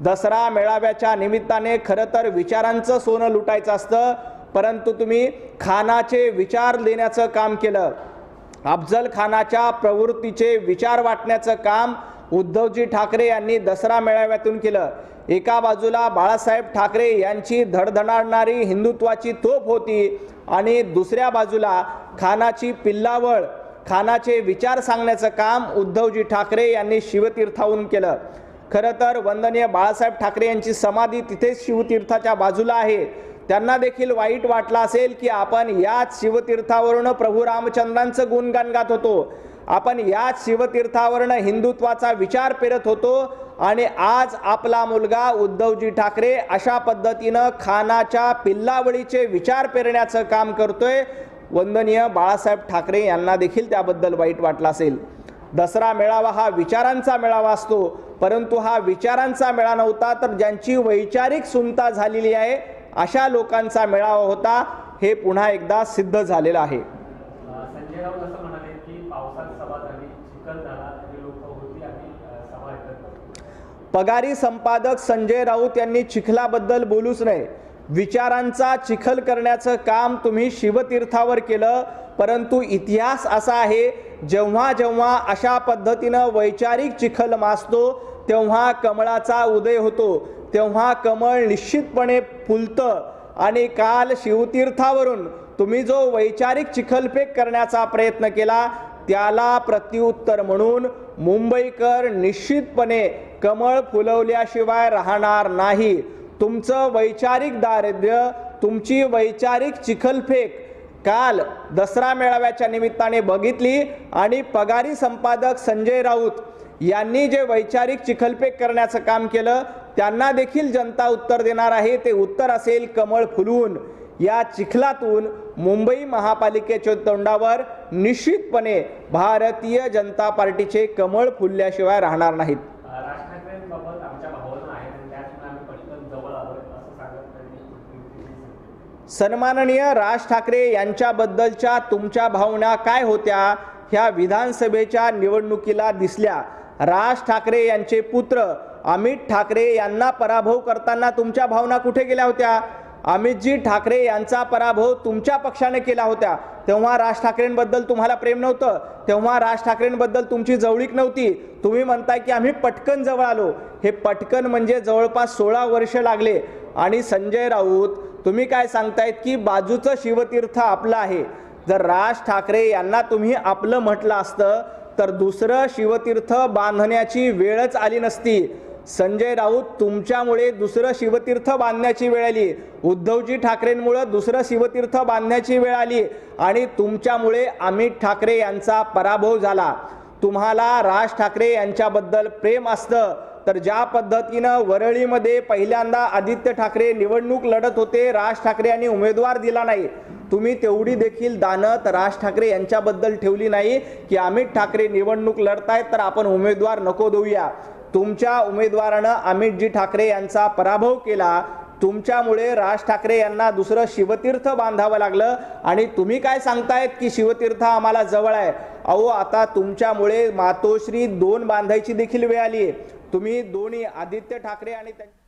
दसरा मेळाव्याच्या निमित्ताने खरं तर विचारांचं सोनं लुटायचं असतं, परंतु तुम्ही खानाचे विचार देण्याचं काम केलं। अफजल खानाच्या प्रवृत्तीचे विचार वाटण्याचं काम उद्धवजी ठाकरे यांनी दसरा मेळाव्यातून केलं। एका बाजूला बाळासाहेब ठाकरे यांची धडधडाणारी हिंदुत्वाची तोफ होती आणि दुसऱ्या बाजूला खानाची पिल्लावळ, खानाचे विचार सांगण्याचं काम उद्धवजी ठाकरे यांनी शिवतीर्थाहून केलं। खरं तर वंदनीय बाळासाहेब ठाकरे यांची समाधी तिथेच शिवतीर्थाच्या बाजूला आहे। त्यांना देखील वाईट वाटलं असेल की आपण याच शिवतीर्थावरून प्रभू रामचंद्रांचं गुणगान गात होतो, आपण याच शिवतीर्थावरून हिंदुत्वाचा विचार पेरत होतो आणि आज आपला मुलगा उद्धवजी ठाकरे अशा पद्धतीनं खानाच्या पिल्लावळीचे विचार पेरण्याचं काम करतोय। वंदनीय बाळासाहेब ठाकरे यांना देखील त्याबद्दल वाईट वाटलं असेल। दसरा मेळावा हा विचारांचा मेळावा असतो, परंतु हा विचारांचा मेळावा नव्हता, तर ज्यांची वैचारिक सुंता झालेली आहे अशा लोकांचा मेळावा होता, हे पुन्हा एकदा सिद्ध झालेलं आहे। संजय राऊत असं म्हणाले की पावसात सभा झाली, चिखल झाला आणि लोक होती आणि सभा ऐकत। पगारी संपादक संजय राऊत यांनी चिखलाबद्दल बोलूच नाही। विचारांचा चिखल करण्याचं काम तुम्ही शिवतीर्थावर केलं, परंतु इतिहास असा आहे, जेव्हा जेव्हा अशा पद्धतीनं वैचारिक चिखल मासतो तेव्हा कमळाचा उदय होतो, तेव्हा कमळ निश्चितपणे फुलतं। आणि काल शिवतीर्थावरून तुम्ही जो वैचारिक चिखलफेक करण्याचा प्रयत्न केला त्याला प्रत्युत्तर म्हणून मुंबईकर निश्चितपणे कमळ फुलवल्याशिवाय राहणार नाही। तुमचं वैचारिक दारिद्र्य, तुमची वैचारिक चिखलफेक काल दसरा मेळाव्याच्या निमित्ताने बघितली आणि पगारी संपादक संजय राऊत यांनी जे वैचारिक चिखलफेक करण्याचं काम केलं त्यांना देखील जनता उत्तर देणार आहे। ते उत्तर असेल कमळ फुलवून। या चिखलातून मुंबई महापालिकेच्या तोंडावर निश्चितपणे भारतीय जनता पार्टीचे कमळ फुलल्याशिवाय राहणार नाहीत। राज ठाकरेंबाबत आमच्या भावना आहेत आणि त्यातून आम्ही पटकन जवळ आलोय असं सांगत त्यांनी। सन्माननीय राज ठाकरे यांच्याबद्दलच्या तुमच्या भावना काय होत्या ह्या विधानसभेच्या निवडणुकीला दिसल्या। राज ठाकरे यांचे पुत्र अमित ठाकरे यांना पराभव करताना तुमच्या भावना कुठे गेल्या होत्या? अमितजी ठाकरे यांचा पराभव तुमच्या पक्षाने केला होता, तेव्हा राज ठाकरेंबद्दल तुम्हाला प्रेम नव्हतं, तेव्हा राज ठाकरेंबद्दल तुमची जवळीक नव्हती। तुम्ही म्हणताय की आम्ही पटकन जवळ आलो, हे पटकन म्हणजे जवळपास 16 वर्ष लागले। आणि संजय राऊत तुम्ही काय सांगतायत की बाजूचं शिवतीर्थ आपलं आहे। जर राज ठाकरे यांना तुम्ही आपलं म्हटलं असतं तर दुसरं शिवतीर्थ बांधण्याची वेळच आली नसती। संजय राऊत तुमच्यामुळे दुसरं शिवतीर्थ बांधण्याची वेळ आली, उद्धवजी ठाकरेंमुळे दुसरं शिवतीर्थ बांधण्याची वेळ आली आणि तुमच्यामुळे अमित ठाकरे यांचा पराभव झाला। तुम्हाला राज ठाकरे यांच्याबद्दल प्रेम असतं तर ज्या पद्धतीनं वरळीमध्ये पहिल्यांदा आदित्य ठाकरे निवडणूक लढत होते, राज ठाकरे यांनी उमेदवार दिला नाही, तुम्ही तेवढी देखील दानत राज ठाकरे यांच्याबद्दल ठेवली नाही की अमित ठाकरे निवडणूक लढतायत तर आपण उमेदवार नको देऊया। तुमच्या उमेदवारानं अमितजी ठाकरे यांचा पराभव केला, तुमच्यामुळे राज ठाकरे यांना दुसरं शिवतीर्थ बांधावं लागलं आणि तुम्ही काय सांगतायत की शिवतीर्थ आम्हाला जवळ आहे। अहो, आता तुमच्यामुळे मातोश्री 2 बांधायची देखील वेळ आली आहे। तुम्ही दोन्ही आदित्य ठाकरे आणि